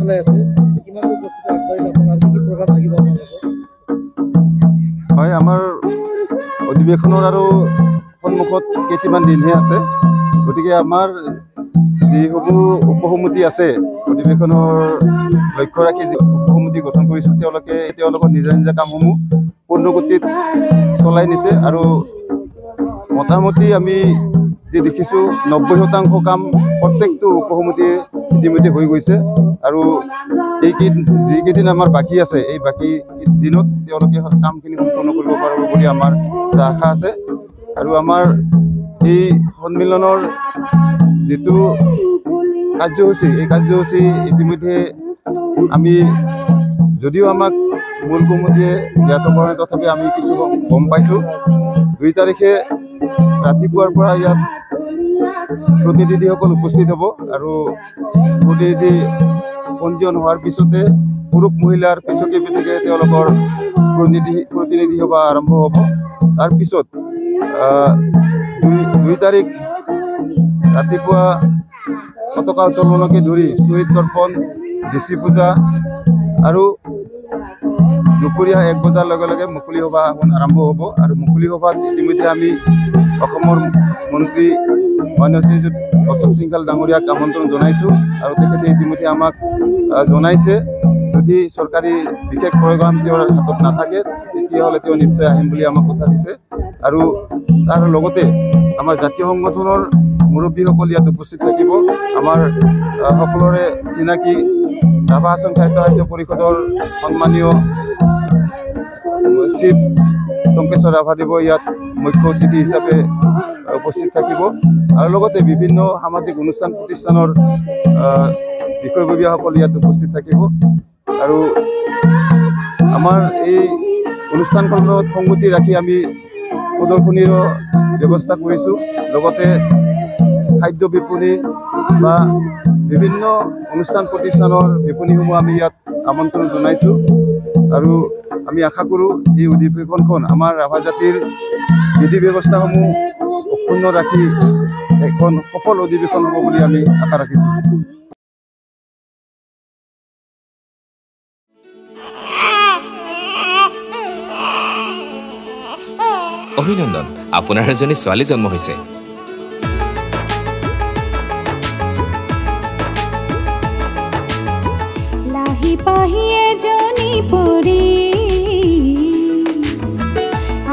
চলাই আছে কিমান উপস্থিত আগবাঢ়িলে আপোনাৰ কি প্ৰভাৱ থাকিব আপোনালোকৰ হয় আমাৰ অধিৱেশনৰ আৰু সন্মুখত কেইটামান দিনহে আছে গতিকে আমাৰ যিসমূহ উপসমিতি আছে অধিৱেশনৰ লক্ষ্য ৰাখি যি উপসমিতি গঠন কৰিছোঁ তেওঁলোকৰ নিজা নিজা কামসমূহ পূৰ্ণগতিত চলাই নিছে আৰু মোটামুটি আমি যি দেখিছোঁ 90% কাম প্ৰত্যেকটো উপসমিতিৰ ইতিমধ্যে হৈ গৈছে আৰু যিকেইদিন আমাৰ বাকী আছে এই বাকী দিনত তেওঁলোকে কামখিনি সম্পূৰ্ণ কৰিব পাৰিব বুলি আমাৰ এটা আশা আছে আৰু আমাৰ এই সন্মিলনৰ যিটো কাৰ্যসূচী এই কাৰ্যসূচী ইতিমধ্যে আমি যদিও আমাক মূল কমিটিয়ে জ্ঞাত কৰে তথাপি আমি কিছু গম পাইছোঁ 2 তাৰিখে ৰাতিপুৱাৰ পৰা ইয়াত প্ৰতিনিধিসকল উপস্থিত হ'ব আৰু প্ৰতিনিধি পঞ্জীয়ন হোৱাৰ পিছতে পুৰুষ মহিলাৰ পৃথকে পৃথকে তেওঁলোকৰ প্ৰতিনিধি সভা আৰম্ভ হ'ব তাৰপিছত 2 তাৰিখ ৰাতিপুৱা পতাকা উত্তোলনকে ধৰি শ্বহীদ তৰ্পণ ডিচি পূজা আৰু দুপৰীয়া 1 বজাৰ লগে লগে মুকলি সভা আৰম্ভ হ'ব আৰু মুকলি সভাত ইতিমধ্যে আমি অসমৰ মন্ত্ৰী মাননীয় শ্ৰীযুত অশোক সিংঘাল ডাঙৰীয়াক আমন্ত্ৰণ জনাইছোঁ আৰু তেখেতে ইতিমধ্যে আমাক জনাইছে যদি চৰকাৰী বিশেষ প্ৰগ্ৰাম তেওঁৰ হাতত নাথাকে তেতিয়াহ'লে তেওঁ নিশ্চয় আহিম বুলি আমাক কথা দিছে আৰু তাৰ লগতে আমাৰ জাতীয় সংগঠনৰ মুৰব্বীসকল ইয়াত উপস্থিত থাকিব আমাৰ সকলোৰে চিনাকি ৰাভা হাছং সাহিত্য পৰিষদৰ সন্মানীয় চিফ টংকেশ্বৰ ৰাভাদেৱ ইয়াত মুখ্য অতিথি হিচাপে উপস্থিত থাকিব আৰু লগতে বিভিন্ন সামাজিক অনুষ্ঠান প্ৰতিষ্ঠানৰ বিষয়ববীয়াসকল ইয়াত উপস্থিত থাকিব আৰু আমাৰ এই অনুষ্ঠানখনত সংগতি ৰাখি আমি প্ৰদৰ্শনীৰো ব্যৱস্থা কৰিছোঁ লগতে খাদ্য বিপণী বা বিভিন্ন অনুষ্ঠান প্ৰতিষ্ঠানৰ বিপণীসমূহ আমি ইয়াত আমন্ত্ৰণ জনাইছোঁ আৰু আমি আশা কৰোঁ এই অধিৱেশনখন আমাৰ ৰাভা জাতিৰ বিধি ব্যৱস্থাসমূহ অক্ষুণ্ণ ৰাখি এখন সফল অধিৱেশন হ'ব বুলি আমি আশা ৰাখিছোঁ অভিনন্দন আপোনাৰ এজনী ছোৱালী জন্ম হৈছে লাহি পাহি এজনী পৰি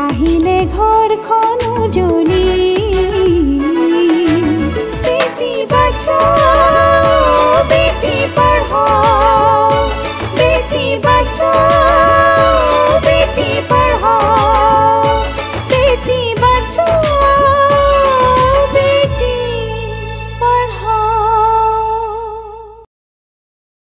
আহিলে ঘৰখন উজলি